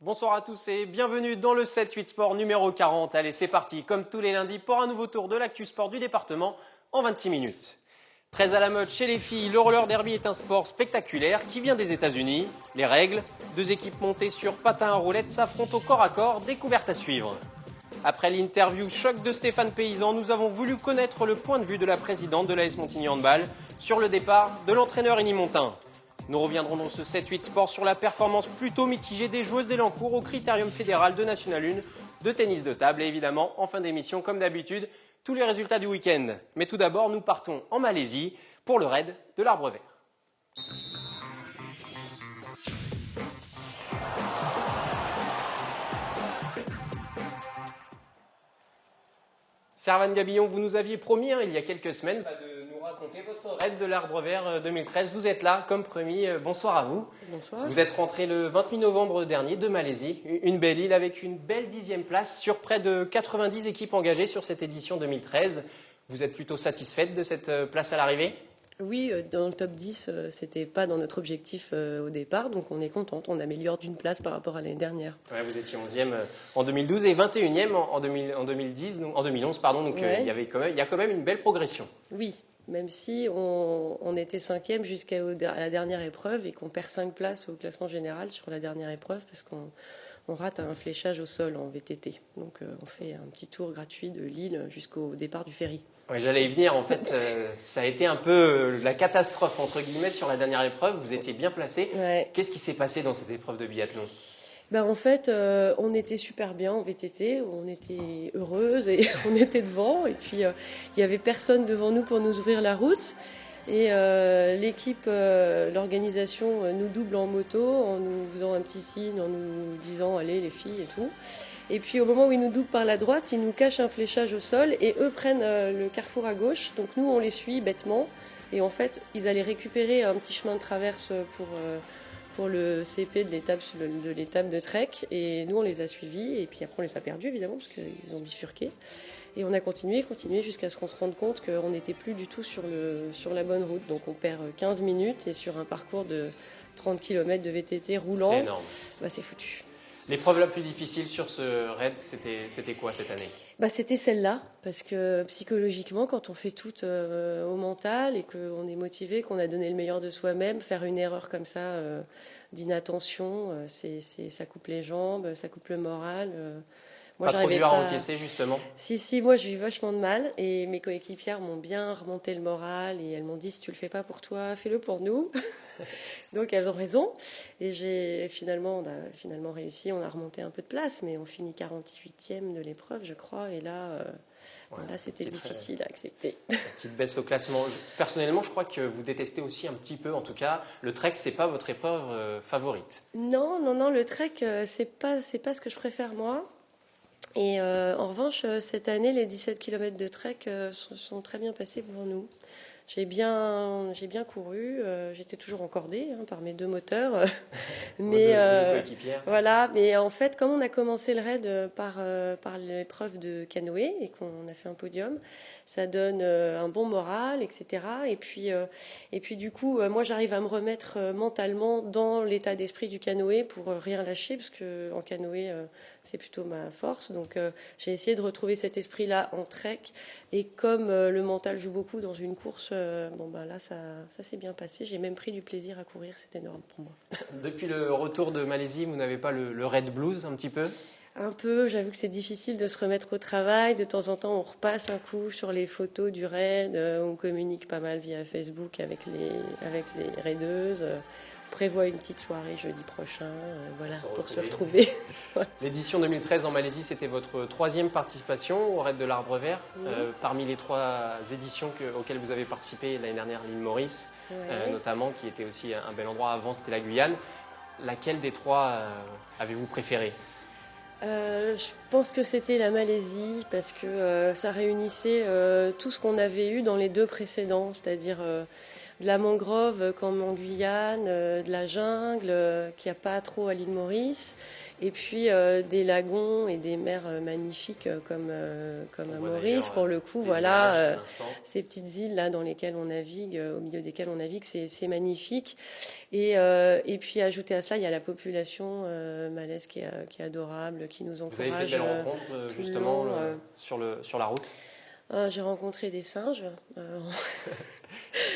Bonsoir à tous et bienvenue dans le 7-8 Sport numéro 40. Allez, c'est parti, comme tous les lundis, pour un nouveau tour de l'actu sport du département en 26 minutes. Très à la mode chez les filles, le roller derby est un sport spectaculaire qui vient des États-Unis. Les règles, 2 équipes montées sur patins à roulettes s'affrontent au corps à corps, découverte à suivre. Après l'interview choc de Stéphane Paysan, nous avons voulu connaître le point de vue de la présidente de l'AS Montigny Handball sur le départ de l'entraîneur Élie Montin. Nous reviendrons dans ce 7-8 Sport sur la performance plutôt mitigée des joueuses d'Elancourt au Critérium fédéral de National 1 de tennis de table. Et évidemment, en fin d'émission, comme d'habitude, tous les résultats du week-end. Mais tout d'abord, nous partons en Malaisie pour le raid de l'Arbre Vert. Servan Gabillon, vous nous aviez promis il y a quelques semaines de nous raconter votre raid de l'Arbre Vert 2013. Vous êtes là, comme promis. Bonsoir à vous. Bonsoir. Vous êtes rentré le 28 novembre dernier de Malaisie, une belle île avec une belle 10e place sur près de 90 équipes engagées sur cette édition 2013. Vous êtes plutôt satisfaite de cette place à l'arrivée ? Oui, dans le top 10, c'était pas dans notre objectif au départ, donc on est contente. On améliore d'une place par rapport à l'année dernière. Ouais, vous étiez 11e en 2012 et 21e en 2011, pardon. Donc Ouais. il y a quand même une belle progression. Oui, même si on était 5e jusqu'à la dernière épreuve et qu'on perd 5 places au classement général sur la dernière épreuve parce qu'on rate un fléchage au sol en VTT. Donc on fait un petit tour gratuit de l'île jusqu'au départ du ferry. Ouais, j'allais y venir. En fait, ça a été un peu la catastrophe, entre guillemets, sur la dernière épreuve. Vous étiez bien placé. Ouais. Qu'est-ce qui s'est passé dans cette épreuve de biathlon ? En fait, on était super bien en VTT, on était heureuse et on était devant. Et puis, il n'y avait personne devant nous pour nous ouvrir la route. Et l'équipe, l'organisation nous double en moto en nous faisant un petit signe, en nous disant « allez les filles » et tout. Et puis au moment où ils nous doublent par la droite, ils nous cachent un fléchage au sol et eux prennent le carrefour à gauche. Donc nous, on les suit bêtement. Et en fait, ils allaient récupérer un petit chemin de traverse pour le CP de l'étape de trek. Et nous, on les a suivis. Et puis après, on les a perdus, évidemment, parce qu'ils ont bifurqué. Et on a continué jusqu'à ce qu'on se rende compte qu'on n'était plus du tout sur la bonne route. Donc on perd 15 minutes et sur un parcours de 30 km de VTT roulant, C'est énorme. C'est foutu. L'épreuve la plus difficile sur ce raid, c'était quoi cette année ? C'était celle-là, parce que psychologiquement, quand on fait tout au mental et qu'on est motivé, qu'on a donné le meilleur de soi-même, faire une erreur comme ça d'inattention, ça coupe les jambes, ça coupe le moral. Pas trop dur à encaisser, justement ? Si, moi j'ai eu vachement de mal et mes coéquipières m'ont bien remonté le moral et elles m'ont dit si tu le fais pas pour toi, fais-le pour nous. Donc elles ont raison et on a finalement réussi, on a remonté un peu de place mais on finit 48e de l'épreuve je crois et là c'était difficile à accepter. Petite baisse au classement. Personnellement, je crois que vous détestez aussi un petit peu, en tout cas, le trek, c'est pas votre épreuve favorite. Non, le trek c'est pas ce que je préfère moi. Et en revanche, cette année, les 17 km de trek sont très bien passés pour nous. J'ai bien couru, j'étais toujours encordée par mes 2 moteurs. Mais voilà, mais en fait, comme on a commencé le raid par l'épreuve de canoë et qu'on a fait un podium, ça donne un bon moral, etc. Et puis du coup, moi j'arrive à me remettre mentalement dans l'état d'esprit du canoë pour rien lâcher, parce que en canoë c'est plutôt ma force. Donc j'ai essayé de retrouver cet esprit-là en trek. Et comme le mental joue beaucoup dans une course, là ça s'est bien passé. J'ai même pris du plaisir à courir, c'est énorme pour moi. Depuis le retour de Malaisie, vous n'avez pas le raid blues un petit peu ? Un peu, j'avoue que c'est difficile de se remettre au travail. De temps en temps, on repasse un coup sur les photos du raid. On communique pas mal via Facebook avec les raideuses. On prévoit une petite soirée jeudi prochain, pour se retrouver. L'édition 2013 en Malaisie, c'était votre 3e participation au raid de l'Arbre Vert. Oui. Parmi les 3 éditions auxquelles vous avez participé l'année dernière, l'île Maurice, notamment, qui était aussi un bel endroit. Avant, c'était la Guyane. Laquelle des 3 avez-vous préféré ? Je pense que c'était la Malaisie parce que ça réunissait tout ce qu'on avait eu dans les 2 précédents, c'est-à-dire de la mangrove comme en Guyane, de la jungle qu'il n'y a pas trop à l'île Maurice, Et puis des lagons et des mers magnifiques comme à Maurice, pour le coup, voilà, ces petites îles là dans lesquelles on navigue, au milieu desquelles on navigue, c'est magnifique. Et puis ajouter à cela, il y a la population malaise qui est adorable, qui nous encourage. Vous avez fait de belles rencontres justement sur la route? J'ai rencontré des singes.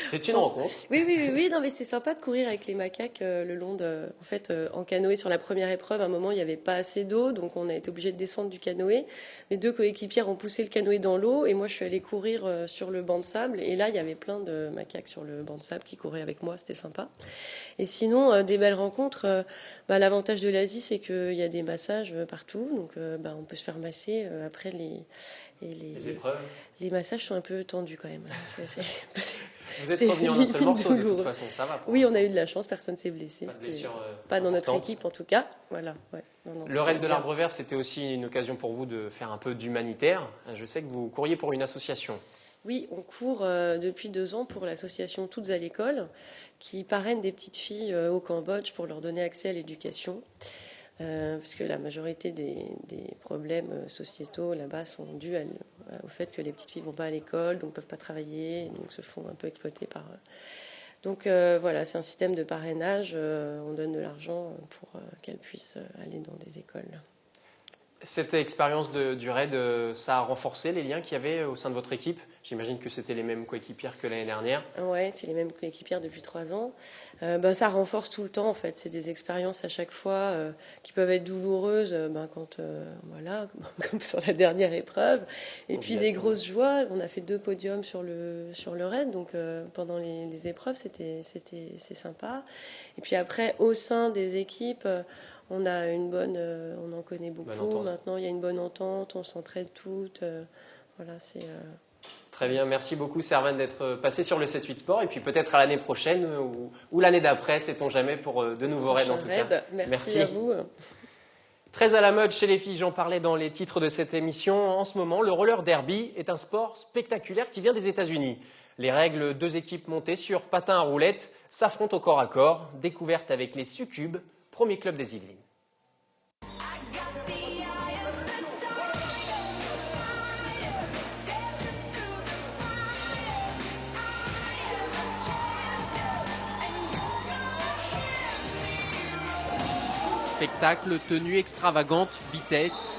C'est une rencontre. Oui. Non, mais c'est sympa de courir avec les macaques le long en fait, en canoë sur la première épreuve. À un moment, il n'y avait pas assez d'eau, donc on a été obligé de descendre du canoë. Mes deux coéquipières ont poussé le canoë dans l'eau et moi, je suis allée courir sur le banc de sable. Et là, il y avait plein de macaques sur le banc de sable qui couraient avec moi. C'était sympa. Et sinon, des belles rencontres. L'avantage de l'Asie, c'est qu'il y a des massages partout, donc on peut se faire masser après les épreuves. Les massages sont un peu tendus quand même. Vous êtes revenu en un seul morceau, de toute façon, ça va. Oui, on a eu de la chance, personne ne s'est blessé. Pas de blessure pas dans notre équipe en tout cas. Voilà. Ouais. Non, le raid de l'Arbre Vert, c'était aussi une occasion pour vous de faire un peu d'humanitaire. Je sais que vous couriez pour une association. Oui, on court depuis 2 ans pour l'association Toutes à l'école, qui parraine des petites filles au Cambodge pour leur donner accès à l'éducation. Parce que la majorité des problèmes sociétaux là-bas sont dus au fait que les petites filles ne vont pas à l'école, donc ne peuvent pas travailler, donc se font un peu exploiter par eux. Donc voilà, c'est un système de parrainage, on donne de l'argent pour qu'elles puissent aller dans des écoles. Cette expérience du raid, ça a renforcé les liens qu'il y avait au sein de votre équipe? J'imagine que c'était les mêmes coéquipières que l'année dernière. Oui, c'est les mêmes coéquipières depuis 3 ans. Ça renforce tout le temps, en fait. C'est des expériences à chaque fois qui peuvent être douloureuses, comme sur la dernière épreuve. Et puis des grosses joies. On a fait 2 podiums sur le raid, donc pendant les épreuves, c'est sympa. Et puis après, au sein des équipes, on a on en connaît beaucoup. Maintenant, il y a une bonne entente, on s'entraide toutes. Voilà, c'est. Très bien, merci beaucoup Servane d'être passé sur le 7-8 Sport et puis peut-être à l'année prochaine ou l'année d'après, sait-on jamais, pour de nouveaux raids en tout cas. Merci à vous. Très à la mode chez les filles, j'en parlais dans les titres de cette émission. En ce moment, le roller derby est un sport spectaculaire qui vient des États-Unis. Les règles, 2 équipes montées sur patins à roulettes s'affrontent au corps à corps. Découverte avec les Succubes, premier club des Yvelines. Spectacle, tenue extravagante, vitesse.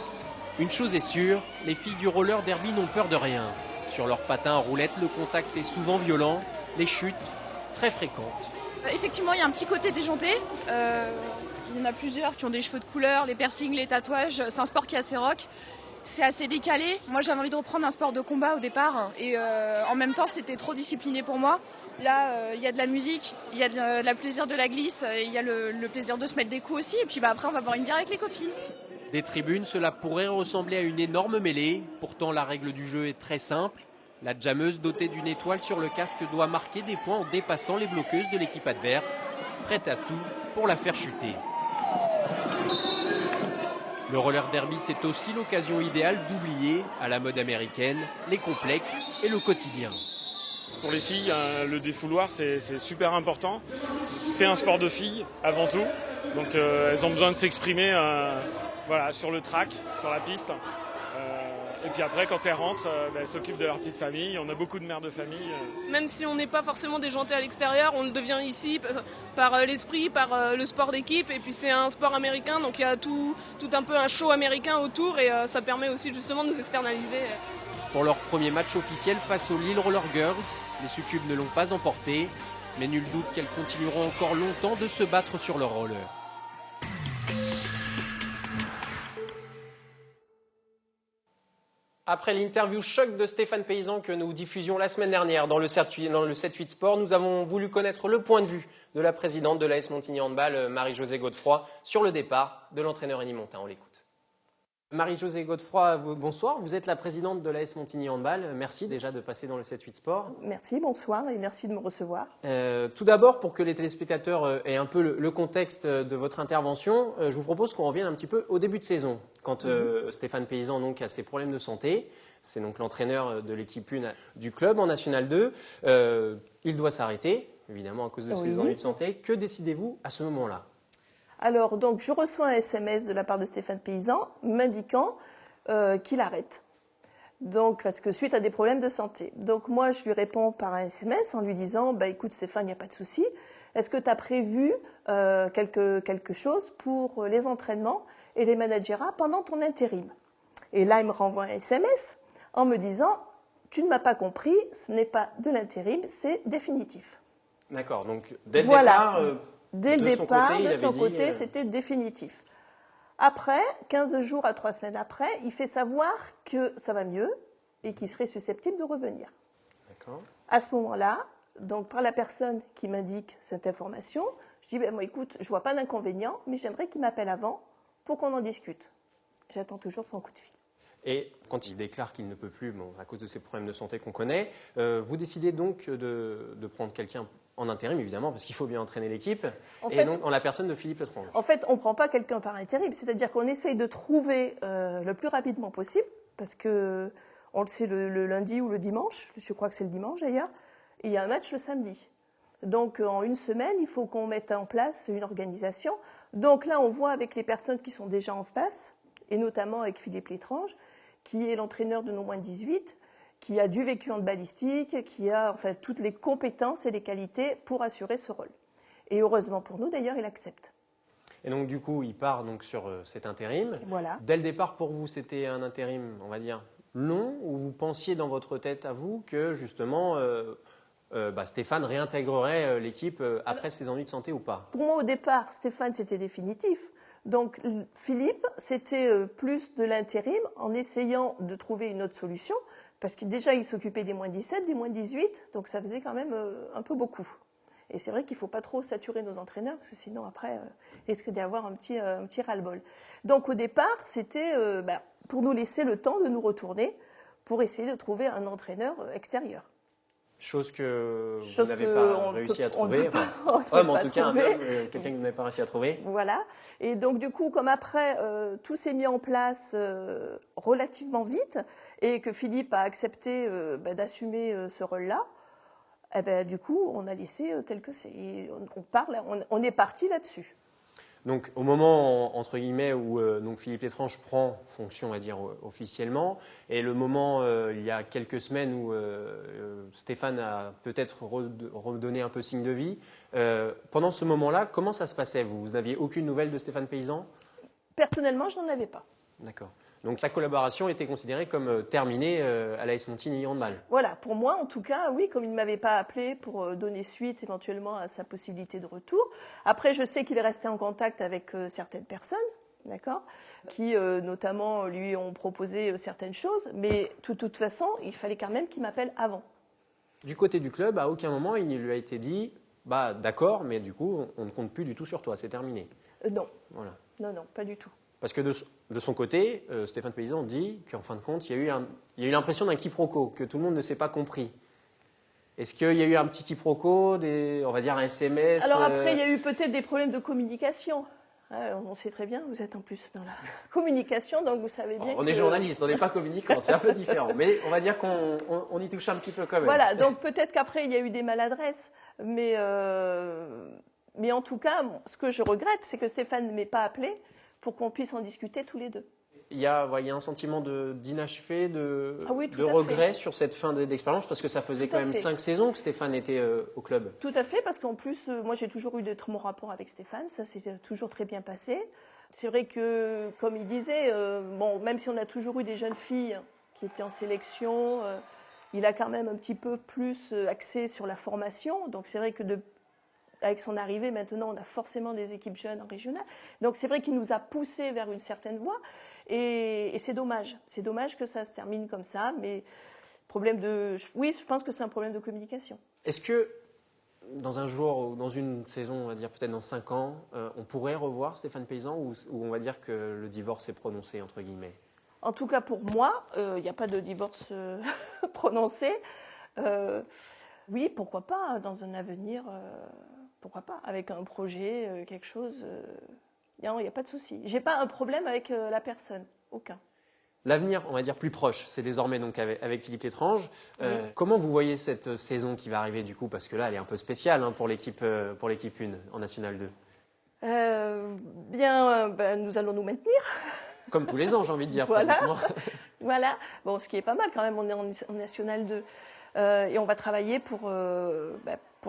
Une chose est sûre, les filles du roller derby n'ont peur de rien. Sur leurs patins à roulettes, le contact est souvent violent, les chutes très fréquentes. Effectivement, il y a un petit côté déjanté. Il y en a plusieurs qui ont des cheveux de couleur, les piercings, les tatouages. C'est un sport qui est assez rock. C'est assez décalé. Moi, j'avais envie de reprendre un sport de combat au départ. Et en même temps, c'était trop discipliné pour moi. Là, il y a de la musique, il y a le plaisir de la glisse, il y a le plaisir de se mettre des coups aussi. Et puis après, on va boire une bière avec les copines. Des tribunes, cela pourrait ressembler à une énorme mêlée. Pourtant, la règle du jeu est très simple. La jammeuse dotée d'une étoile sur le casque doit marquer des points en dépassant les bloqueuses de l'équipe adverse, prête à tout pour la faire chuter. Le roller derby, c'est aussi l'occasion idéale d'oublier, à la mode américaine, les complexes et le quotidien. Pour les filles, le défouloir, c'est super important. C'est un sport de filles, avant tout. Donc elles ont besoin de s'exprimer sur le track, sur la piste. Et puis après, quand elles rentrent, elles s'occupent de leur petite famille. On a beaucoup de mères de famille. Même si on n'est pas forcément déjanté à l'extérieur, on le devient ici par l'esprit, par le sport d'équipe. Et puis c'est un sport américain, donc il y a tout un peu un show américain autour. Et ça permet aussi justement de nous externaliser. Pour leur premier match officiel face aux Lille Roller Girls, les Succubes ne l'ont pas emporté. Mais nul doute qu'elles continueront encore longtemps de se battre sur leur roller. Après l'interview choc de Stéphane Paysan que nous diffusions la semaine dernière dans le 7-8 Sport, nous avons voulu connaître le point de vue de la présidente de l'AS Montigny Handball, Marie-Josée Godefroy, sur le départ de l'entraîneur Élie Montin. On l'écoute. Marie-Josée Godefroy, bonsoir. Vous êtes la présidente de l'AS Montigny Handball. Merci déjà de passer dans le 7-8 Sport. Merci, bonsoir et merci de me recevoir. Tout d'abord, pour que les téléspectateurs aient un peu le contexte de votre intervention, je vous propose qu'on revienne un petit peu au début de saison. Quand Stéphane Paysan donc, a ses problèmes de santé, c'est donc l'entraîneur de l'équipe 1 du club en National 2, il doit s'arrêter, évidemment à cause de ses ennuis de santé. Que décidez-vous à ce moment-là ? Alors, donc, je reçois un SMS de la part de Stéphane Paysan m'indiquant qu'il arrête. Donc, parce que suite à des problèmes de santé. Donc, moi, je lui réponds par un SMS en lui disant, bah, écoute Stéphane, il n'y a pas de souci. Est-ce que tu as prévu quelque chose pour les entraînements et les managérats pendant ton intérim? Et là, il me renvoie un SMS en me disant, tu ne m'as pas compris, ce n'est pas de l'intérim, c'est définitif. D'accord, donc dès le Voilà. départ, Dès le de son départ, côté, il de avait son dit, côté, c'était définitif. Après, 15 jours à 3 semaines après, il fait savoir que ça va mieux et qu'il serait susceptible de revenir. D'accord. À ce moment-là, donc par la personne qui m'indique cette information, je dis ben, moi, écoute, je ne vois pas d'inconvénient, mais j'aimerais qu'il m'appelle avant pour qu'on en discute. J'attends toujours son coup de fil. Et quand il déclare qu'il ne peut plus, bon, à cause de ces problèmes de santé qu'on connaît, vous décidez donc de prendre quelqu'un en intérim, évidemment, parce qu'il faut bien entraîner l'équipe, donc en la personne de Philippe Letrange. En fait, on ne prend pas quelqu'un par intérim, c'est-à-dire qu'on essaye de trouver le plus rapidement possible, parce que on le sait le lundi ou le dimanche, je crois que c'est le dimanche d'ailleurs, et il y a un match le samedi. Donc en une semaine, il faut qu'on mette en place une organisation. Donc là, on voit avec les personnes qui sont déjà en place, et notamment avec Philippe Letrange, qui est l'entraîneur de nos moins de 18, qui a du vécu en balistique, qui a enfin, toutes les compétences et les qualités pour assurer ce rôle. Et heureusement pour nous, d'ailleurs, il accepte. Et donc du coup, il part donc sur cet intérim. Voilà. Dès le départ, pour vous, c'était un intérim, on va dire, long, ou vous pensiez dans votre tête à vous que justement Stéphane réintégrerait l'équipe après ses ennuis de santé ou pas? Pour moi, au départ, Stéphane, c'était définitif. Donc Philippe, c'était plus de l'intérim en essayant de trouver une autre solution, parce que déjà, il s'occupait des moins 17, des moins 18, donc ça faisait quand même un peu beaucoup. Et c'est vrai qu'il ne faut pas trop saturer nos entraîneurs, parce que sinon, après, il risque d'y avoir un petit ras-le-bol. Donc au départ, c'était pour nous laisser le temps de nous retourner, pour essayer de trouver un entraîneur extérieur. Chose que vous n'avez pas réussi à trouver. Homme, en tout cas, un homme, quelqu'un que vous n'avez pas réussi à trouver. Voilà. Et donc, du coup, comme après, tout s'est mis en place relativement vite et que Philippe a accepté d'assumer ce rôle-là, du coup, on a laissé tel que c'est. Et on est parti là-dessus. Donc, au moment, entre guillemets, où donc Philippe Letrange prend fonction, on va dire, officiellement, et le moment, il y a quelques semaines, où Stéphane a peut-être redonné un peu signe de vie, pendant ce moment-là, comment ça se passait? Vous n'aviez aucune nouvelle de Stéphane Paysan? Personnellement, je n'en avais pas. D'accord. Donc, sa collaboration était considérée comme terminée à l'AS Montigny Handball. Voilà, pour moi, en tout cas, oui, comme il ne m'avait pas appelé pour donner suite éventuellement à sa possibilité de retour. Après, je sais qu'il est resté en contact avec certaines personnes, d'accord, qui notamment lui ont proposé certaines choses, mais de toute façon, il fallait quand même qu'il m'appelle avant. Du côté du club, à aucun moment, il ne lui a été dit d'accord, mais du coup, on ne compte plus du tout sur toi, c'est terminé. Non. Voilà. Non, pas du tout. Parce que de son côté, Stéphane Paysan dit qu'en fin de compte, il y a eu l'impression d'un quiproquo, que tout le monde ne s'est pas compris. Est-ce qu'il y a eu un petit quiproquo, on va dire un SMS? Alors après, il y a eu peut-être des problèmes de communication. On sait très bien, vous êtes en plus dans la communication, donc vous savez bien. On est journaliste, on n'est pas communicant, c'est un peu différent. Mais on va dire qu'on y touche un petit peu quand même. Voilà, donc peut-être qu'après, il y a eu des maladresses. Mais en tout cas, ce que je regrette, c'est que Stéphane ne m'ait pas appelé pour qu'on puisse en discuter tous les deux. Il y a un sentiment d'inachevé, de regret sur cette fin d'expérience, parce que ça faisait quand même 5 saisons que Stéphane était au club. Tout à fait, parce qu'en plus, moi j'ai toujours eu de très bons rapports avec Stéphane, ça s'est toujours très bien passé. C'est vrai que, comme il disait, même si on a toujours eu des jeunes filles qui étaient en sélection, il a quand même un petit peu plus axé sur la formation. Donc c'est vrai que avec son arrivée, maintenant, on a forcément des équipes jeunes en régional. Donc c'est vrai qu'il nous a poussés vers une certaine voie. Et c'est dommage. C'est dommage que ça se termine comme ça. Mais oui, je pense que c'est un problème de communication. Est-ce que dans un jour ou dans une saison, on va dire peut-être dans 5 ans, on pourrait revoir Stéphane Paysan, ou on va dire que le divorce est prononcé, entre guillemets? En tout cas, pour moi, il n'y a pas de divorce prononcé. Oui, pourquoi pas, dans un avenir... Pourquoi pas, avec un projet, quelque chose, non, il n'y a pas de souci. Je n'ai pas un problème avec la personne, aucun. L'avenir, on va dire plus proche, c'est désormais donc avec Philippe Letrange. Oui. Comment vous voyez cette saison qui va arriver du coup? Parce que là, elle est un peu spéciale pour l'équipe 1 en National 2. Nous allons nous maintenir. Comme tous les ans, j'ai envie de dire. Voilà. pratiquement. Voilà. Bon, ce qui est pas mal quand même, on est en National 2. Et on va travailler pour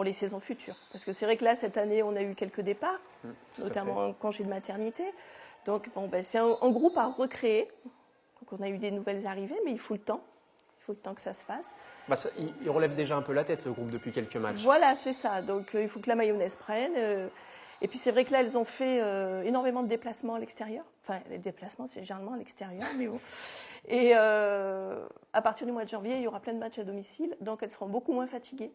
les saisons futures. Parce que c'est vrai que là, cette année, on a eu quelques départs, notamment un congé de maternité. Donc, c'est un groupe à recréer. Donc, on a eu des nouvelles arrivées, mais il faut le temps. Il faut le temps que ça se fasse. Il relève déjà un peu la tête, le groupe, depuis quelques matchs. Voilà, c'est ça. Donc, il faut que la mayonnaise prenne. Et puis, c'est vrai que là, elles ont fait énormément de déplacements à l'extérieur. Enfin, les déplacements, c'est généralement à l'extérieur, mais bon. Et à partir du mois de janvier, il y aura plein de matchs à domicile. Donc, elles seront beaucoup moins fatiguées.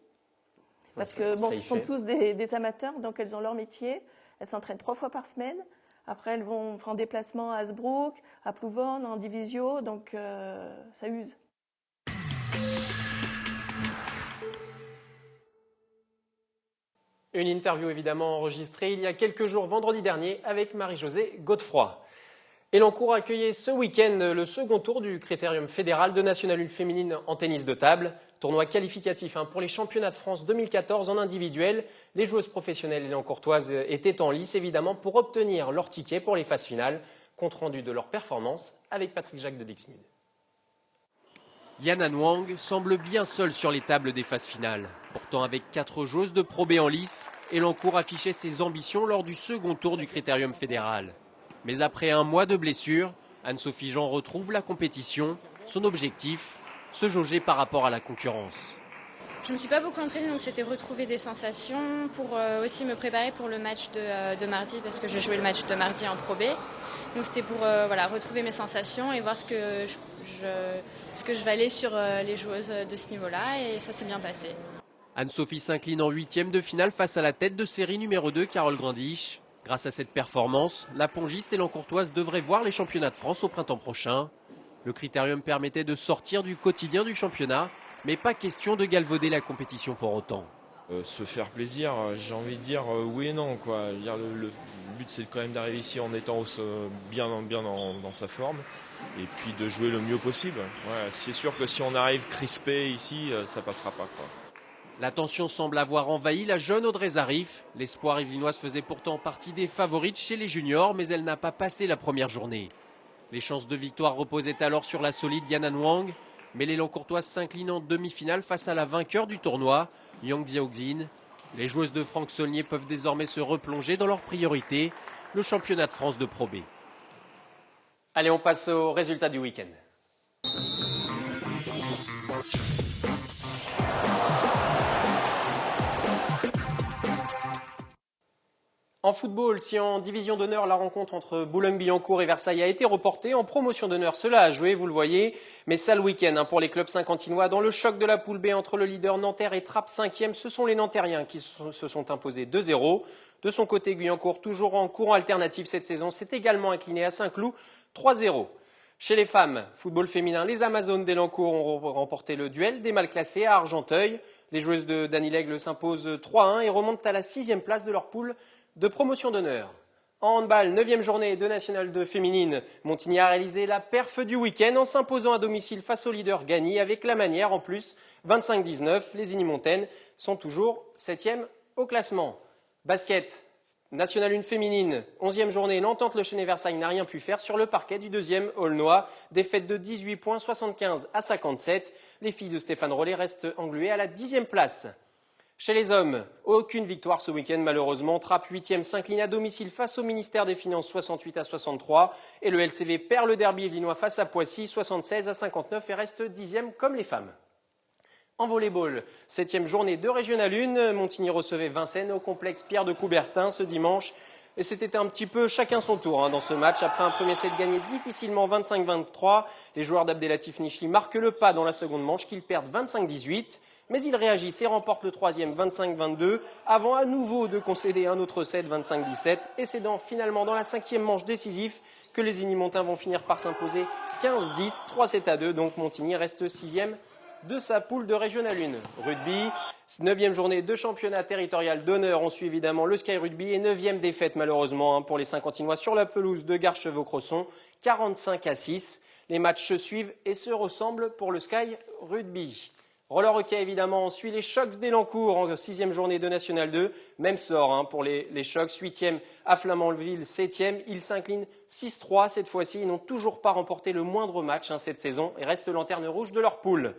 Parce que, ce sont tous des amateurs. Donc, elles ont leur métier. Elles s'entraînent 3 fois par semaine. Après, elles vont faire un déplacement à Hasbrook, à Plouvon, en Divisio. Donc, ça use. Une interview évidemment enregistrée il y a quelques jours, vendredi dernier, avec Marie-Josée Godefroy. Elancourt accueillait ce week-end le second tour du Critérium fédéral de National 1 féminine en tennis de table. Tournoi qualificatif pour les championnats de France 2014 en individuel. Les joueuses professionnelles elancourtoises étaient en lice évidemment pour obtenir leur ticket pour les phases finales. Compte rendu de leur performance avec Patrick Jacques de Dixmude. Yana Nwang semble bien seule sur les tables des phases finales. Pourtant, avec 4 joueuses de Pro B en lice, Elancourt affichait ses ambitions lors du second tour du Critérium fédéral. Mais après un mois de blessure, Anne-Sophie Jean retrouve la compétition. Son objectif, se jauger par rapport à la concurrence. Je ne me suis pas beaucoup entraînée, donc c'était retrouver des sensations pour aussi me préparer pour le match de mardi, parce que j'ai joué le match de mardi en Pro B. Donc c'était pour retrouver mes sensations et voir ce que je valais sur les joueuses de ce niveau-là, et ça s'est bien passé. Anne-Sophie s'incline en 8e de finale face à la tête de série numéro 2, Carole Grandich. Grâce à cette performance, la pongiste elancourtoise devrait voir les championnats de France au printemps prochain. Le critérium permettait de sortir du quotidien du championnat, mais pas question de galvauder la compétition pour autant. Se faire plaisir, j'ai envie de dire oui et non, quoi. Le but, c'est quand même d'arriver ici en étant bien dans sa forme et puis de jouer le mieux possible. Ouais, c'est sûr que si on arrive crispé ici, ça passera pas, quoi. La tension semble avoir envahi la jeune Audrey Zarif. L'espoir yvelinoise faisait pourtant partie des favorites chez les juniors, mais elle n'a pas passé la première journée. Les chances de victoire reposaient alors sur la solide Yana Nwang, mais l'Elancourtoise s'incline en demi-finale face à la vainqueur du tournoi, Yang Xiaoxin. Les joueuses de Franck Saulnier peuvent désormais se replonger dans leur priorité, le championnat de France de Pro B. Allez, on passe aux résultats du week-end. En football, si en division d'honneur, la rencontre entre Boulogne-Billancourt et Versailles a été reportée, en promotion d'honneur, cela a joué, vous le voyez. Mais sale week-end pour les clubs saint-quentinois. Dans le choc de la poule B entre le leader Nanterre et Trappes 5e, ce sont les Nantériens qui se sont imposés 2-0. De son côté, Guyancourt, toujours en courant alternatif cette saison, s'est également incliné à Saint-Cloud 3-0. Chez les femmes, football féminin, les Amazones d'Elancourt ont remporté le duel des mal classés à Argenteuil. Les joueuses de Dany Lègle s'imposent 3-1 et remontent à la 6e place de leur poule de promotion d'honneur. En handball, 9e journée de National 2 féminine, Montigny a réalisé la perf du week-end en s'imposant à domicile face au leader Gagny avec la manière en plus 25-19. Les Unimontaines sont toujours 7e au classement. Basket, National 1 féminine, 11e journée, l'entente Le Chesnay-Versailles n'a rien pu faire sur le parquet du 2e Aulnois. Défaite de 18 points, 75 à 57. Les filles de Stéphane Rollet restent engluées à la 10e place. Chez les hommes, aucune victoire ce week-end malheureusement. Trappes 8e s'incline à domicile face au ministère des Finances 68 à 63. Et le LCV perd le derby yvelinois face à Poissy 76 à 59 et reste 10e comme les femmes. En volleyball, 7e journée de Régional 1, Montigny recevait Vincennes au complexe Pierre de Coubertin ce dimanche. Et c'était un petit peu chacun son tour dans ce match. Après un premier set gagné difficilement 25-23, les joueurs d'Abdelatif Nichli marquent le pas dans la seconde manche qu'ils perdent 25-18. Mais ils réagissent et remportent le 3e 25-22 avant à nouveau de concéder un autre set 25-17. Et c'est finalement dans la 5e manche décisive que les Unimontains vont finir par s'imposer 15-10, 3-7-2. Donc Montigny reste 6e de sa poule de Régional 1. Rugby, 9e journée de championnat territorial d'honneur. On suit évidemment le Sky Rugby et 9e défaite malheureusement pour les Saint-Quentinois sur la pelouse de Garchevaux-Crosson, 45-6. Les matchs se suivent et se ressemblent pour le Sky Rugby. Roller hockey, évidemment, on suit les Sharks d'Elancourt en 6e journée de National 2. Même sort pour les Sharks, 8e à Flamanville, 7e. Ils s'inclinent 6-3 cette fois-ci. Ils n'ont toujours pas remporté le moindre match cette saison et restent lanterne rouge de leur poule.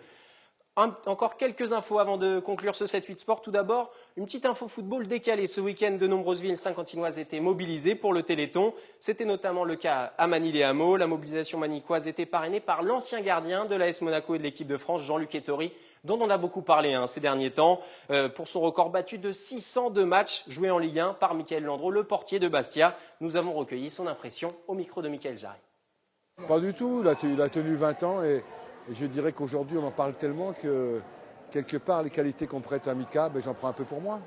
Encore quelques infos avant de conclure ce 7-8 sport. Tout d'abord, une petite info football décalée. Ce week-end, de nombreuses villes saint-quentinoises étaient mobilisées pour le Téléthon. C'était notamment le cas à Manille-et-Hameaux. La mobilisation manicoise était parrainée par l'ancien gardien de l'AS Monaco et de l'équipe de France, Jean-Luc Ettori, dont on a beaucoup parlé ces derniers temps, pour son record battu de 602 matchs joués en Ligue 1 par Michael Landreau, le portier de Bastia. Nous avons recueilli son impression au micro de Michael Jarry. Pas du tout, il a tenu 20 ans et je dirais qu'aujourd'hui on en parle tellement que quelque part les qualités qu'on prête à Mika, j'en prends un peu pour moi.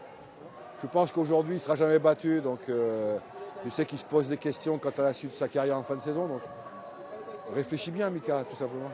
Je pense qu'aujourd'hui il ne sera jamais battu, donc je sais qu'il se pose des questions quant à la suite de sa carrière en fin de saison. Donc réfléchis bien Mika, tout simplement.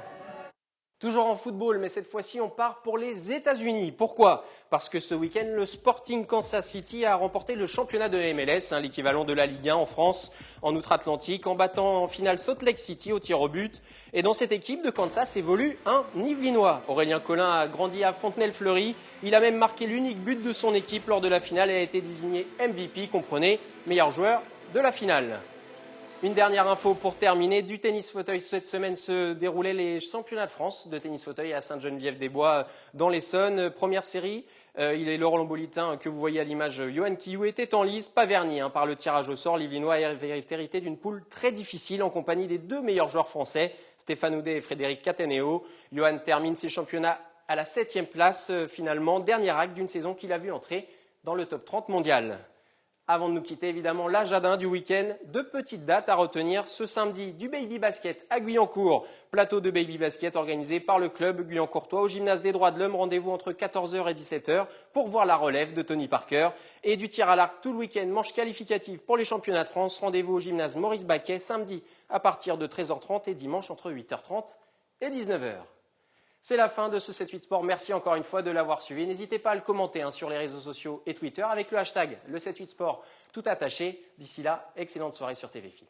Toujours en football, mais cette fois-ci, on part pour les États-Unis. Pourquoi? Parce que ce week-end, le Sporting Kansas City a remporté le championnat de MLS, l'équivalent de la Ligue 1 en France, en Outre-Atlantique, en battant en finale Salt Lake City au tir au but. Et dans cette équipe de Kansas évolue un Yvelinois. Aurélien Collin a grandi à Fontenay-le-Fleury. Il a même marqué l'unique but de son équipe lors de la finale et a été désigné MVP, comprenez, meilleur joueur de la finale. Une dernière info pour terminer, du tennis fauteuil. Cette semaine se déroulaient les championnats de France de tennis fauteuil à Sainte-Geneviève-des-Bois dans l'Essonne. Première série, il est le Roland-Bolitain que vous voyez à l'image, Johan Quillou, était en lice, pas verni par le tirage au sort. L'Yvelinois avait hérité d'une poule très difficile en compagnie des deux meilleurs joueurs français, Stéphane Houdet et Frédéric Cataneo. Johan termine ses championnats à la 7e place finalement, dernier acte d'une saison qu'il a vu entrer dans le top 30 mondial. Avant de nous quitter, évidemment, l'agenda du week-end, deux petites dates à retenir. Ce samedi, du baby basket à Guyancourt. Plateau de baby basket organisé par le club guyancourtois au gymnase des Droits de l'Homme. Rendez-vous entre 14h et 17h pour voir la relève de Tony Parker. Et du tir à l'arc tout le week-end, manche qualificative pour les championnats de France. Rendez-vous au gymnase Maurice Baquet samedi à partir de 13h30 et dimanche entre 8h30 et 19h. C'est la fin de ce 7-8 Sport. Merci encore une fois de l'avoir suivi. N'hésitez pas à le commenter sur les réseaux sociaux et Twitter avec le hashtag le 7-8 Sport tout attaché. D'ici là, excellente soirée sur TVFi.